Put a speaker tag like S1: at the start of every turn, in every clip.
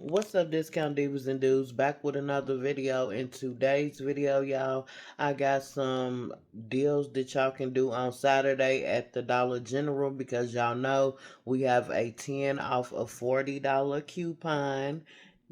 S1: What's up, discount divas and dudes? Back with another video. In today's video, y'all, I got some deals that y'all can do on Saturday at the Dollar General, because y'all know we have a 10 off a $40 coupon.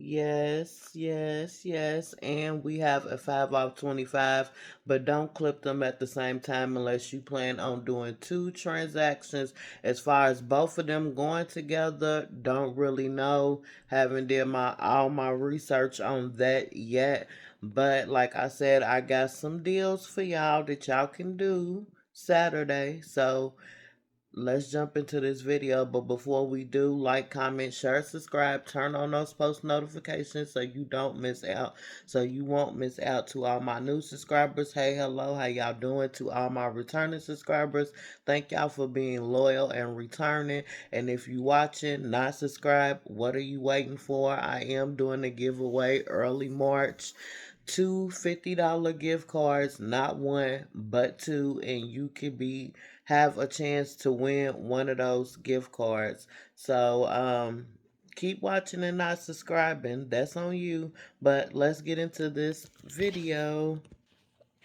S1: Yes, yes, yes. And we have a 5 off 25, but don't clip them at the same time unless you plan on doing two transactions. As far as both of them going together, don't really know. Haven't did my all my research on that yet. But like I said, I got some deals for y'all that y'all can do Saturday. So let's jump into this video. But before we do, like, comment, share, subscribe, turn on those post notifications so you don't miss out, so you won't miss out. To all my new subscribers, hey, hello, how y'all doing? To all my returning subscribers, thank y'all for being loyal and returning. And if you watching not subscribed, what are you waiting for? I am doing a giveaway early March, two $50 gift cards, not one but two, and you could be have a chance to win one of those gift cards. So keep watching and not subscribing, that's on you. But let's get into this video.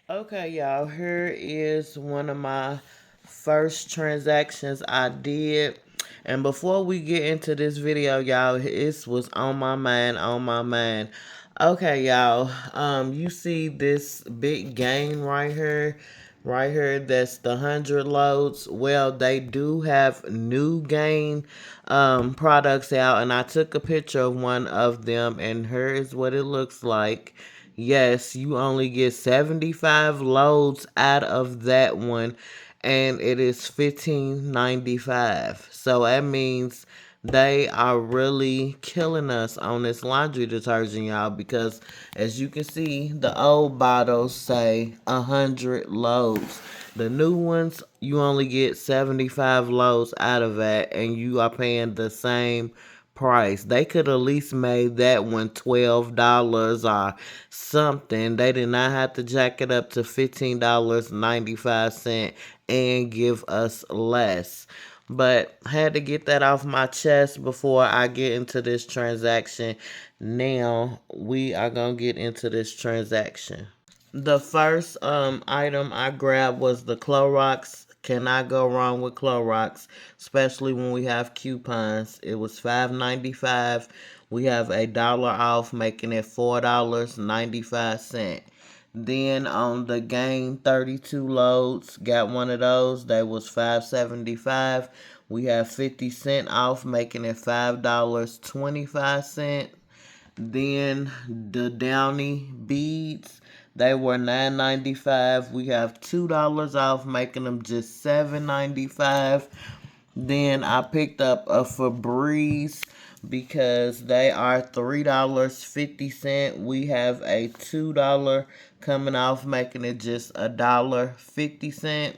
S1: Okay, y'all, here is one of my first transactions I did. And before we get into this video, y'all, this was on my mind. Okay, y'all, you see this big gain right here, that's the 100 loads. Well, they do have new gain products out, and I took a picture of one of them, and here is what it looks like. Yes, you only get 75 loads out of that one, and it is 15.95. So that means they are really killing us on this laundry detergent, y'all, because as you can see, the old bottles say 100 loads. The new ones, you only get 75 loads out of that, and you are paying the same price. They could at least made that one $12 or something. They did not have to jack it up to $15.95 and give us less. But I had to get that off my chest before I get into this transaction. Now we are gonna get into this transaction. The first item I grabbed was the Clorox. Cannot go wrong with Clorox, especially when we have coupons. It was $5.95. We have $1 off, making it $4.95. Then on the Gain 32 loads, got one of those. That was $5.75. We have 50 cents off, making it $5.25. Then the Downy beads, they were $9.95. We have $2 off, making them just $7.95. Then I picked up a Febreze because they are $3.50. We have a $2 coming off, making it just $1.50.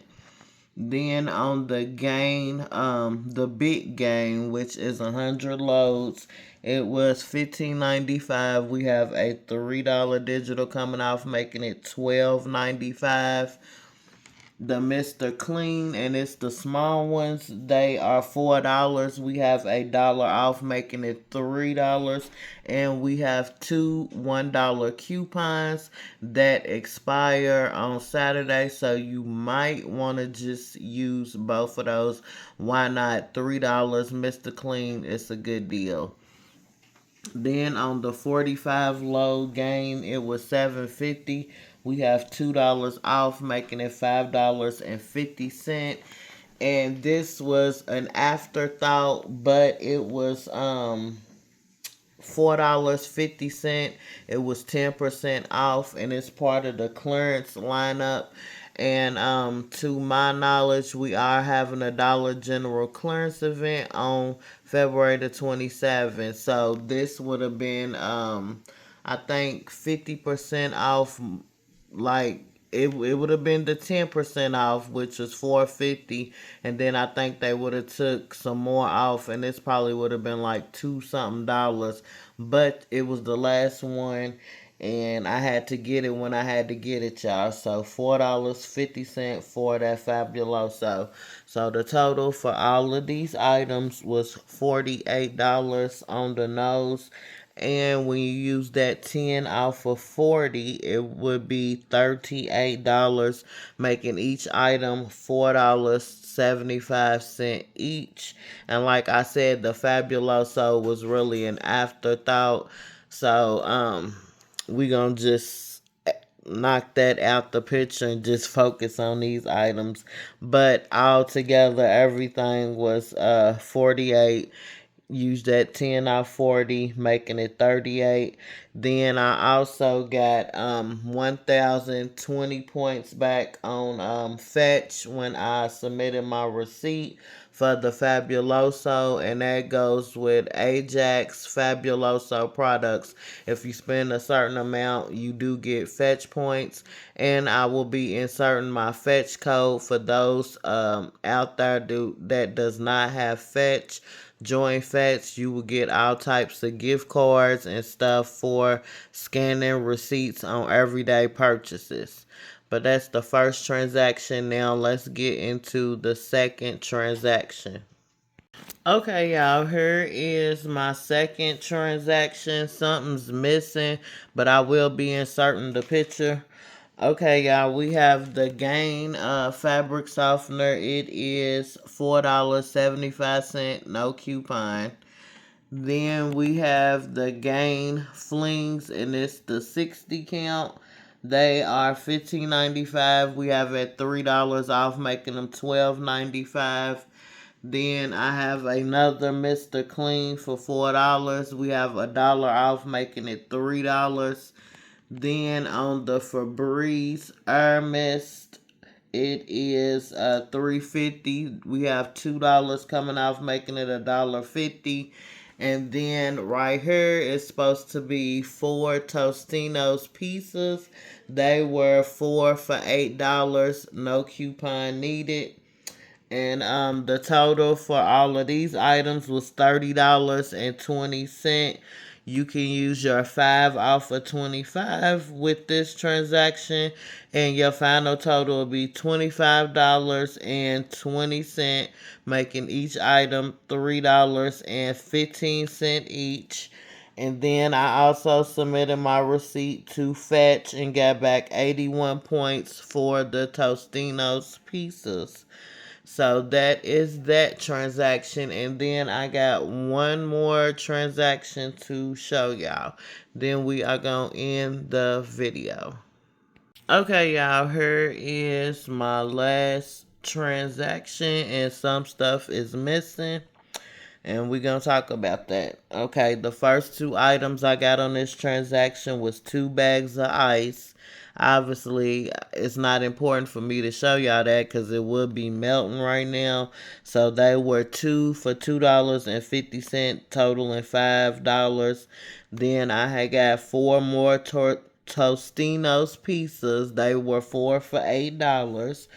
S1: Then on the Gain, the big Gain, which is 100 loads, it was $15.95. We have a $3 digital coming off, making it $12.95. The Mr. Clean, and it's the small ones, they are $4. We have $1 off, making it $3. And we have two $1 coupons that expire on Saturday, so you might want to just use both of those. Why not? $3 Mr. Clean, it's a good deal. Then on the 45 low Gain, it was $7.50. We have $2 off, making it $5.50. And this was an afterthought, but it was $4.50. It was 10% off, and it's part of the clearance lineup. And to my knowledge, we are having a Dollar General clearance event on February the 27th. So this would have been I think 50% off. Like it would have been the 10% off, which was 450, and then I think they would have took some more off, and this probably would have been like two something dollars. But it was the last one, and I had to get it when I had to get it, y'all. So $4.50 for that Fabuloso. So the total for all of these items was $48 on the nose. And when you use that 10 off of 40, it would be $38, making each item $4.75 each. And like I said, the Fabuloso was really an afterthought. So we gonna just knock that out the picture and just focus on these items. But altogether, everything was 48. Use that 10 out 40, making it 38. Then I also got 1,020 points back on Fetch when I submitted my receipt for the Fabuloso, and that goes with Ajax Fabuloso products. If you spend a certain amount, you do get Fetch points, and I will be inserting my Fetch code for those out there that does not have Fetch. Join Fetch, you will get all types of gift cards and stuff for scanning receipts on everyday purchases. But that's the first transaction. Now let's get into the second transaction. Okay, y'all, here is my second transaction. Something's missing, but I will be inserting the picture. Okay, y'all, we have the Gain fabric softener. It is $4.75, no coupon. Then we have the Gain Flings, and it's the 60 count. They are $15.95. We have it $3 off, making them $12.95. Then I have another Mr. Clean for $4. We have $1 off, making it $3. Then on the Febreze Air Mist, it is $3.50. We have $2 coming off, making it $1.50. And then right here is supposed to be 4 Tostinos pieces. They were 4 for $8. No coupon needed. And the total for all of these items was $30.20. You can use your 5 off of 25 with this transaction, and your final total will be $25.20, making each item $3.15 each. And then I also submitted my receipt to Fetch and got back 81 points for the Tostinos pieces. So that is that transaction. And then I got one more transaction to show y'all. Then we are going to end the video. Okay, y'all, here is my last transaction, and some stuff is missing, and we're going to talk about that. Okay, the first two items I got on this transaction was 2 bags of ice. Obviously, it's not important for me to show y'all that because it would be melting right now. So they were 2 for $2.50, totaling $5. Then I had got 4 more Tostinos pizzas. They were 4 for $8.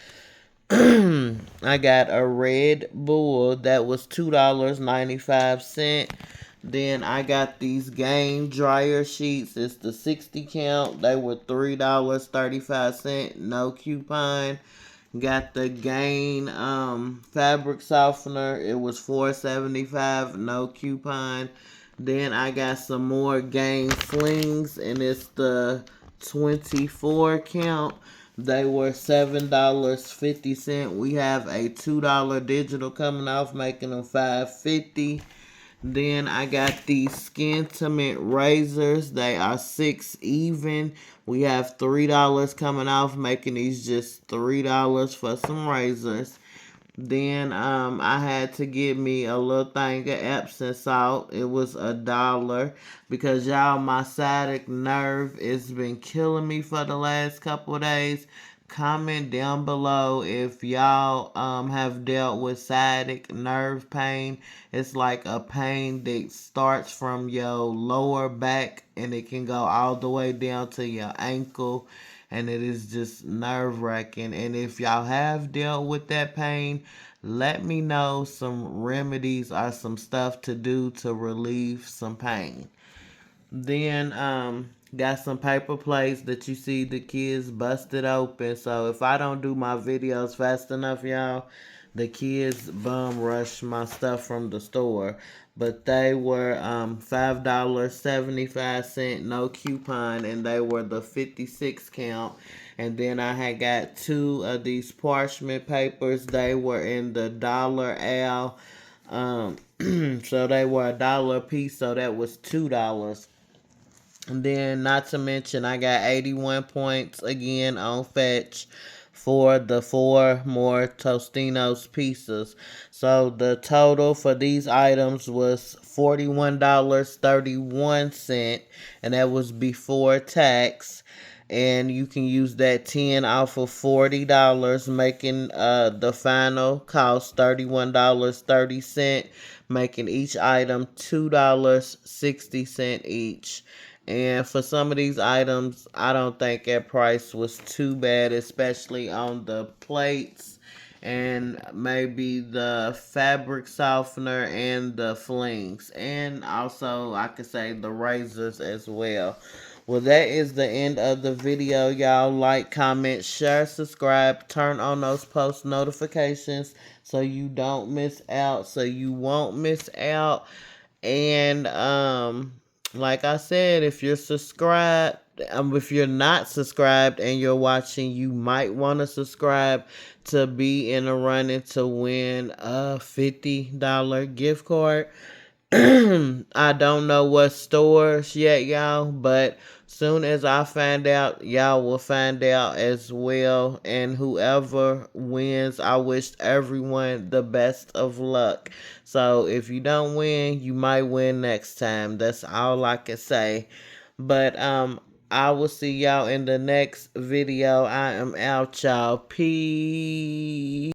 S1: I got a Red Bull that was $2.95. Then I got these Game dryer sheets. It's the 60 count. They were $3.35. No coupon. Got the Gain fabric softener. It was $4.75. No coupon. Then I got some more Gain flings, and it's the 24 count. They were $7.50. We have a $2 digital coming off, making them $5.50. Then I got these Skin Tint razors. They are 6 even. We have $3 coming off, making these just $3 for some razors. Then I had to get me a little thing of Epsom salt. It was $1 because y'all, my sciatic nerve has been killing me for the last couple of days. Comment down below if y'all have dealt with sciatic nerve pain. It's like a pain that starts from your lower back and it can go all the way down to your ankle, and it is just nerve-wracking. And if y'all have dealt with that pain, let me know some remedies or some stuff to do to relieve some pain. Then got some paper plates that you see the kids busted open. So if I don't do my videos fast enough, y'all, the kids bum rush my stuff from the store. But they were $5.75, no coupon, and they were the 56 count. And then I had got two of these parchment papers. They were in the dollar Al. So they were $1 a piece, so that was $2. And then, not to mention, I got 81 points again on Fetch for the four more Tostinos pizzas. So the total for these items was $41.31, and that was before tax. And you can use that 10 off of $40, making the final cost $31.30, making each item $2.60 each. And for some of these items, I don't think that price was too bad, especially on the plates and maybe the fabric softener and the flings. And also, I could say the razors as well. Well, that is the end of the video. Y'all like, comment, share, subscribe, turn on those post notifications so you don't miss out, so you won't miss out. And like I said, if you're subscribed, if you're not subscribed and you're watching, you might want to subscribe to be in a running to win a $50 gift card. I don't know what stores yet, y'all, but soon as I find out, y'all will find out as well. And whoever wins, I wish everyone the best of luck. So if you don't win, you might win next time. That's all I can say. But I will see y'all in the next video. I am out, y'all. Peace.